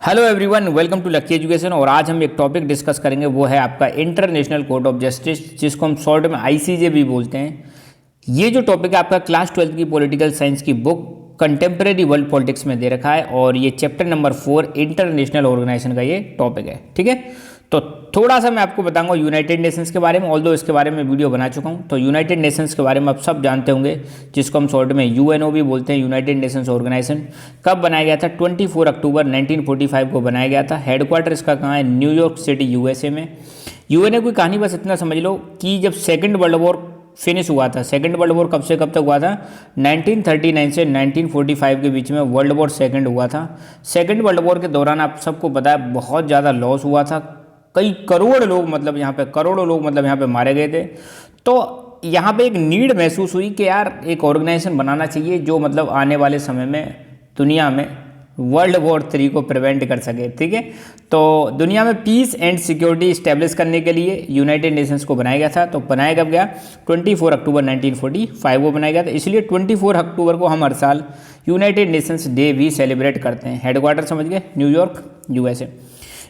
Hello everyone, welcome to lucky education. और आज हम एक टॉपिक डिस्कस करेंगे, वो है आपका इंटरनेशनल कोर्ट ऑफ जस्टिस, जिसको हम शॉर्ट में आईसीजे भी बोलते हैं। ये जो टॉपिक है आपका क्लास 12 की पॉलिटिकल साइंस की बुक कंटेम्प्रेरी वर्ल्ड पॉलिटिक्स में दे रखा है, और ये चैप्टर नंबर 4 इंटरनेशनल ऑर्गेनाइजेशन का ये टॉपिक है। ठीक है, तो थोड़ा सा मैं आपको बताऊंगा यूनाइटेड नेशंस के बारे में, ऑल्दो इसके बारे में वीडियो बना चुका हूं। तो यूनाइटेड नेशंस के बारे में आप सब जानते होंगे, जिसको हम शॉर्ट में यूएनओ भी बोलते हैं, यूनाइटेड नेशंस ऑर्गेनाइजेशन। कब बनाया गया था? 24 अक्टूबर 1945 को बनाया गया था। हेडक्वार्टर इसका कहाँ है? न्यूयॉर्क सिटी, यूएसए में। यूएनओ की कहानी बस इतना समझ लो कि जब सेकेंड वर्ल्ड वॉर फिनिश हुआ था, सेकेंड वर्ल्ड वॉर कब से कब तक हुआ था? 1939 से 1945 के बीच में वर्ल्ड वॉर सेकेंड हुआ था। सेकेंड वर्ल्ड वॉर के दौरान आप सबको पता है बहुत ज़्यादा लॉस हुआ था, कई करोड़ लोग मतलब यहाँ पे मारे गए थे। तो यहाँ पे एक नीड महसूस हुई कि यार एक ऑर्गेनाइजेशन बनाना चाहिए जो मतलब आने वाले समय में दुनिया में वर्ल्ड वॉर 3 को प्रिवेंट कर सके। ठीक है, तो दुनिया में पीस एंड सिक्योरिटी इस्टेब्लिश करने के लिए यूनाइटेड नेशंस को बनाया गया था। तो बनाया कब गया? 24 अक्टूबर 1945 को बनाया गया था। इसलिए 24 अक्टूबर को हम हर साल यूनाइटेड नेशंस डे भी सेलिब्रेट करते हैं। हेडक्वार्टर समझ गए? New York, USA.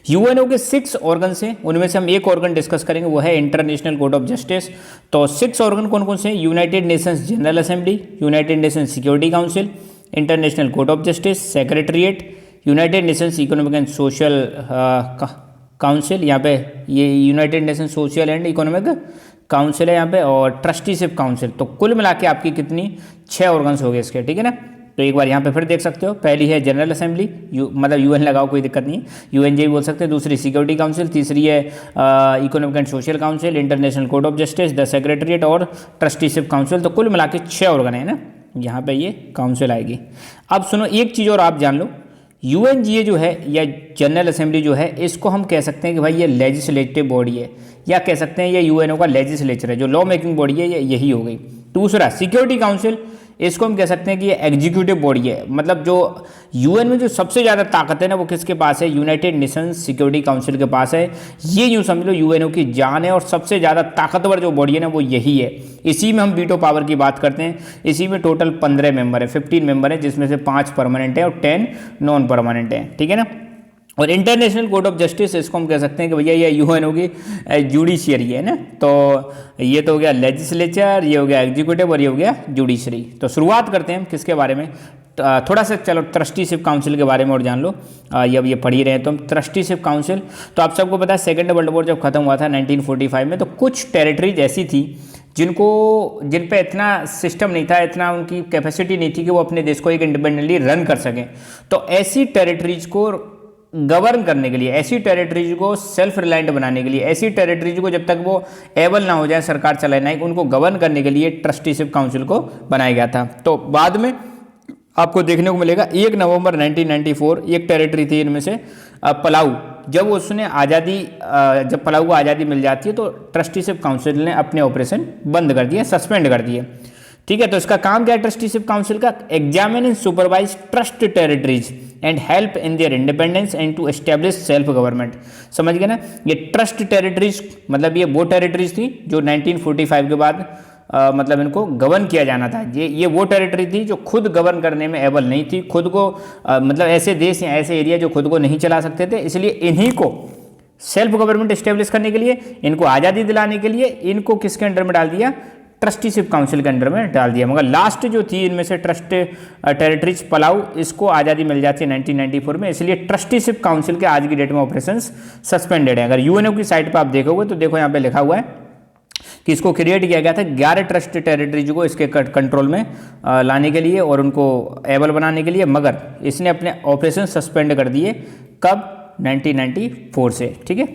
यूएनओ के 6 ऑर्गन्स हैं, उनमें से हम एक ऑर्गन डिस्कस करेंगे, वो है इंटरनेशनल कोर्ट ऑफ जस्टिस। तो 6 ऑर्गन कौन कौन से हैं? United Nations general assembly, United Nations security council, international court of justice, secretariat, United Nations economic and social council, यहाँ पे ये United Nations social and economic council है यहाँ पे, और ट्रस्टीशिप काउंसिल। तो कुल मिला के आपकी कितनी? 6 ऑर्गन्स हो गए इसके। ठीक है ना, तो एक बार यहाँ पे फिर देख सकते हो। पहली है जनरल असेंबली, मतलब यूएन लगाओ, कोई दिक्कत नहीं है, यूएनजे भी बोल सकते हैं। दूसरी सिक्योरिटी काउंसिल, तीसरी है economic and social council, international court of justice, the secretariat और ट्रस्टीशिप काउंसिल। तो कुल मिला के 6 ऑर्गन है ना, यहाँ पे ये काउंसिल आएगी। अब सुनो एक चीज़ और आप जान लो, यूएनजीए जो है या जनरल असेंबली जो है, इसको हम कह सकते हैं कि भाई ये लेजिस्लेटिव बॉडी है, या कह सकते हैं ये यूएनओ का लेजिस्लेचर है, जो लॉ मेकिंग बॉडी है ये यही हो गई। दूसरा सिक्योरिटी काउंसिल, इसको हम कह सकते हैं कि ये एग्जीक्यूटिव बॉडी है, मतलब जो यूएन में जो सबसे ज़्यादा ताकत है ना, वो किसके पास है? यूनाइटेड नेशंस सिक्योरिटी काउंसिल के पास है। ये यूँ समझ लो यूएनओ की जान है, और सबसे ज़्यादा ताकतवर जो बॉडी है ना वो यही है। इसी में हम वीटो पावर की बात करते हैं। इसी में टोटल 15 मेंबर है, 15 मेंबर है, जिसमें से 5 परमानेंट है और 10 नॉन परमानेंट है। ठीक है ना। और इंटरनेशनल कोर्ट ऑफ जस्टिस, इसको हम कह सकते हैं कि भैया ये यूएनओ की जुडिशियरी है ना। तो ये तो हो गया लेजिस्लेचर, ये हो गया एग्जीक्यूटिव, और ये हो गया जुडिशरी। तो शुरुआत करते हैं हम किसके बारे में? थोड़ा सा चलो ट्रस्टीशिप काउंसिल के बारे में और जान लो। अब ये पढ़ ही रहे हैं तो हम। ट्रस्टीशिप काउंसिल, तो आप सबको पता है सेकेंड वर्ल्ड वॉर जब खत्म हुआ था 1945 में, तो कुछ टेरिटरीज ऐसी थी जिन पे इतना सिस्टम नहीं था, इतना उनकी कैपेसिटी नहीं थी कि वो अपने देश को एक इंडिपेंडेंटली रन कर सकें। तो ऐसी टेरिटरीज को गवर्न करने के लिए, ऐसी टेरिटरीज को सेल्फ रिलायंट बनाने के लिए, ऐसी टेरिटरीज को जब तक वो एबल ना हो जाए सरकार चलाना, उनको गवर्न करने के लिए ट्रस्टीशिप काउंसिल को बनाया गया था। तो बाद में आपको देखने को मिलेगा 1 नवंबर 1994 एक टेरिटरी थी इनमें से पलाऊ। जब उसने आज़ादी, जब पलाऊ को आज़ादी मिल जाती है तो ट्रस्टीशिप काउंसिल ने अपने ऑपरेशन बंद कर दिए, सस्पेंड कर दिए। ठीक है, तो इसका काम क्या है ट्रस्टीशिप काउंसिल का? Examine and supervise trust territories and help in their independence and to establish self government. समझ गए ना। ये ट्रस्ट टेरिटरीज मतलब ये वो टेरिटरीज थी जो 1945 के बाद मतलब इनको गवर्न किया जाना था। ये वो टेरिटरी थी जो खुद गवर्न करने में एबल नहीं थी, खुद को मतलब ऐसे देश या ऐसे एरिया जो खुद को नहीं चला सकते थे। इसलिए इन्हीं को सेल्फ गवर्नमेंट एस्टेब्लिश करने के लिए, इनको आज़ादी दिलाने के लिए, इनको किसके अंडर में डाल दिया? ट्रस्टीशिप काउंसिल के अंडर में डाल दिया। मगर लास्ट जो थी इनमें से ट्रस्ट टेरिटरीज पलाऊ, इसको आज़ादी मिल जाती है 1994 में। इसलिए ट्रस्टीशिप काउंसिल के आज की डेट में ऑपरेशंस सस्पेंडेड है। अगर यूएनओ की साइट पर आप देखोगे तो देखो यहाँ पे लिखा हुआ है कि इसको क्रिएट किया गया था 11 ट्रस्ट टेरिटरीज को इसके कंट्रोल में लाने के लिए और उनको एबल बनाने के लिए, मगर इसने अपने ऑपरेशन सस्पेंड कर दिए। कब? 1994 से। ठीक है,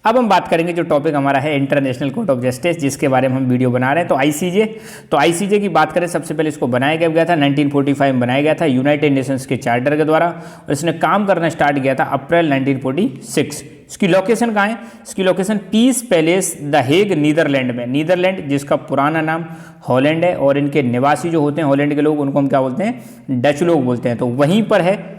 अब हम बात करेंगे जो टॉपिक हमारा है इंटरनेशनल कोर्ट ऑफ जस्टिस, जिसके बारे में हम वीडियो बना रहे हैं। तो आईसीजे की बात करें, सबसे पहले इसको बनाया गया था 1945 में बनाया गया था यूनाइटेड नेशंस के चार्टर के द्वारा, और इसने काम करना स्टार्ट किया था अप्रैल 1946। इसकी लोकेशन कहाँ है? इसकी location peace palace the Hague, Netherland में। नीदरलैंड जिसका पुराना नाम हॉलैंड है, और इनके निवासी जो होते हैं हॉलैंड के लोग, उनको हम क्या बोलते हैं? डच लोग बोलते हैं। तो वहीं पर है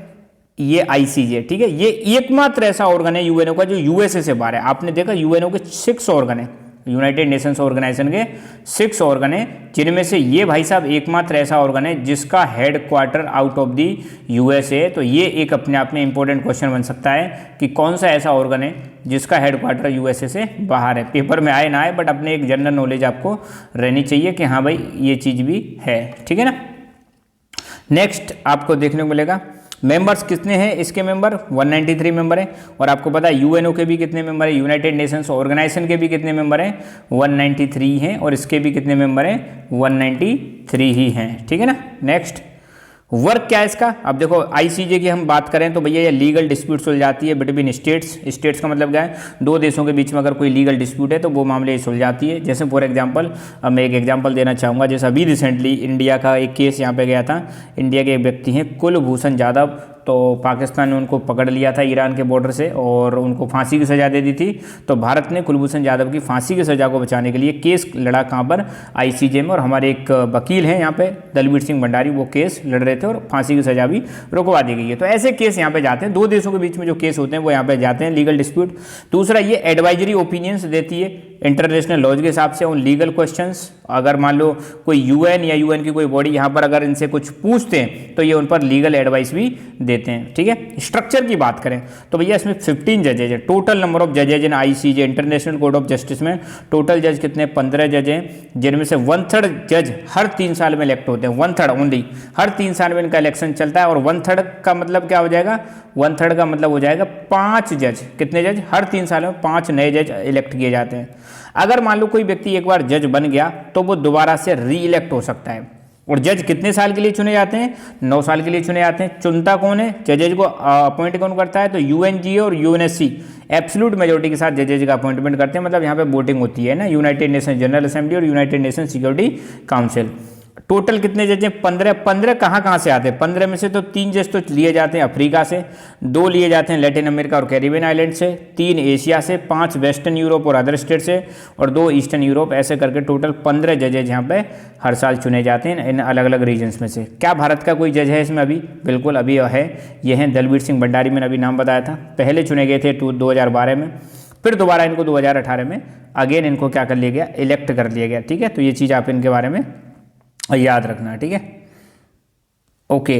ये आईसीजे। ठीक है, ये एकमात्र ऐसा ऑर्गन है यूएनओ का जो यूएसए से बाहर है। आपने देखा यूएनओ के 6 ऑर्गन है, यूनाइटेड नेशंस ऑर्गेनाइजेशन के 6 ऑर्गन हैं, जिनमें से ये भाई साहब एकमात्र ऐसा ऑर्गन है जिसका head quarter out of the USA. तो ये एक अपने आप में इंपॉर्टेंट क्वेश्चन बन सकता है कि कौन सा ऐसा ऑर्गन है जिसका हेड क्वार्टर यूएसए से बाहर है। पेपर में आए ना आए, बट अपने एक जनरल नॉलेज आपको रहनी चाहिए कि हाँ भाई ये चीज़ भी है, ठीक है ना। नेक्स्ट आपको देखने को मिलेगा मेंबर्स कितने हैं, इसके मेंबर 193 मेंबर हैं। और आपको पता है यूएनओ के भी कितने मेंबर हैं, यूनाइटेड नेशंस ऑर्गेनाइजेशन के भी कितने मेंबर हैं, 193 हैं। और इसके भी कितने मेंबर हैं, 193 ही हैं, ठीक है ना। नेक्स्ट वर्क क्या है इसका, अब देखो आईसीजे की हम बात करें तो भैया ये लीगल डिस्प्यूट सुलझाती है बिटवीन स्टेट्स। स्टेट्स का मतलब क्या है, दो देशों के बीच में अगर कोई लीगल डिस्प्यूट है तो वो मामले सुलझाती है। जैसे फॉर एग्जांपल अब मैं एक एग्जांपल देना चाहूँगा, जैसे अभी रिसेंटली इंडिया का एक केस यहाँ पे गया था। इंडिया के एक व्यक्ति हैं कुलभूषण जाधव, तो पाकिस्तान ने उनको पकड़ लिया था ईरान के बॉर्डर से और उनको फांसी की सज़ा दे दी थी। तो भारत ने कुलभूषण जाधव की फांसी की सज़ा को बचाने के लिए केस लड़ा कहाँ पर, आईसीजे में। और हमारे एक वकील हैं यहाँ पे दलबीर सिंह भंडारी, वो केस लड़ रहे थे और फांसी की सज़ा भी रुकवा दी गई है। तो ऐसे केस यहाँ पे जाते हैं, दो देशों के बीच में जो केस होते हैं वो यहाँ पे जाते हैं, लीगल डिस्प्यूट। दूसरा ये एडवाइजरी ओपिनियंस देती है इंटरनेशनल लॉज के हिसाब से ऑन लीगल क्वेश्चंस। अगर मान लो कोई यूएन या यूएन की कोई बॉडी यहाँ पर अगर इनसे कुछ पूछते हैं तो ये उन पर लीगल एडवाइस भी देते हैं, ठीक है। स्ट्रक्चर की बात करें तो भैया इसमें 15 जजेज है, टोटल नंबर ऑफ जजेज in ICJ international court of justice में टोटल जज कितने, 15 जज हैं, जिनमें से 1/3 जज हर 3 साल में इलेक्ट होते हैं। 1/3 ओनली, हर 3 साल में इनका इलेक्शन चलता है। और 1/3 का मतलब क्या हो जाएगा, 1/3 का मतलब हो जाएगा 5 जज। कितने जज, हर 3 साल में 5 नए जज इलेक्ट किए जाते हैं। अगर मान लो कोई व्यक्ति एक बार जज बन गया तो वो दोबारा से री इलेक्ट हो सकता है। और जज कितने साल के लिए चुने जाते हैं, 9 साल के लिए चुने जाते हैं। चुनता कौन है, जजेज को अपॉइंट कौन करता है, तो यूएनजीए और यूएनएससी एब्सोल्यूट मेजोरिटी के साथ जजेज का अपॉइंटमेंट करते हैं। मतलब यहाँ पे वोटिंग होती है ना, यूनाइटेड नेशन जनरल असेंबली और United nation security council. Total कितने जज हैं, 15 कहाँ से आते हैं, 15 में से तो 3 जज तो लिए जाते हैं अफ्रीका से, 2 लिए जाते हैं लैटिन अमेरिका और कैरिबियन आइलैंड से, 3 एशिया से, 5 वेस्टर्न यूरोप और अदर स्टेट से और 2 ईस्टर्न यूरोप। ऐसे करके टोटल 15 जजेज यहाँ पे हर साल चुने जाते हैं इन अलग अलग रीजन्स में से। क्या भारत का कोई जज है इसमें अभी, बिल्कुल अभी है, ये हैं दलबीर सिंह भंडारी, मैंने अभी नाम बताया था। पहले चुने गए थे 2012 में, फिर दोबारा इनको 2018 में अगेन इनको क्या कर लिया गया, इलेक्ट कर लिया गया, ठीक है। तो ये चीज़ आप इनके बारे में याद रखना, ठीक है। ओके,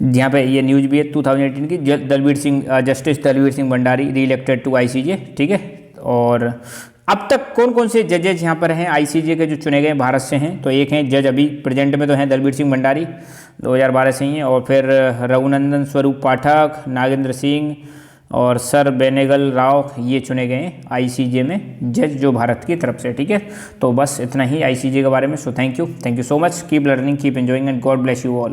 यहाँ पे ये न्यूज भी है 2018 की, Dalbir Singh justice Dalbir Singh Bhandari reelected to ICJ, ठीक है। और अब तक कौन कौन से जजेज यहाँ पर हैं आईसीजे के जो चुने गए भारत से हैं, तो एक हैं जज अभी प्रेजेंट में तो हैं दलबीर सिंह भंडारी 2012 से ही हैं, और फिर रघुनंदन स्वरूप पाठक, नागेंद्र सिंह और सर बेनेगल राव, ये चुने गए हैं आईसीजे में जज जो भारत की तरफ से, ठीक है। तो बस इतना ही आईसीजे के बारे में। So thank you so much, keep learning, keep enjoying and God bless you all.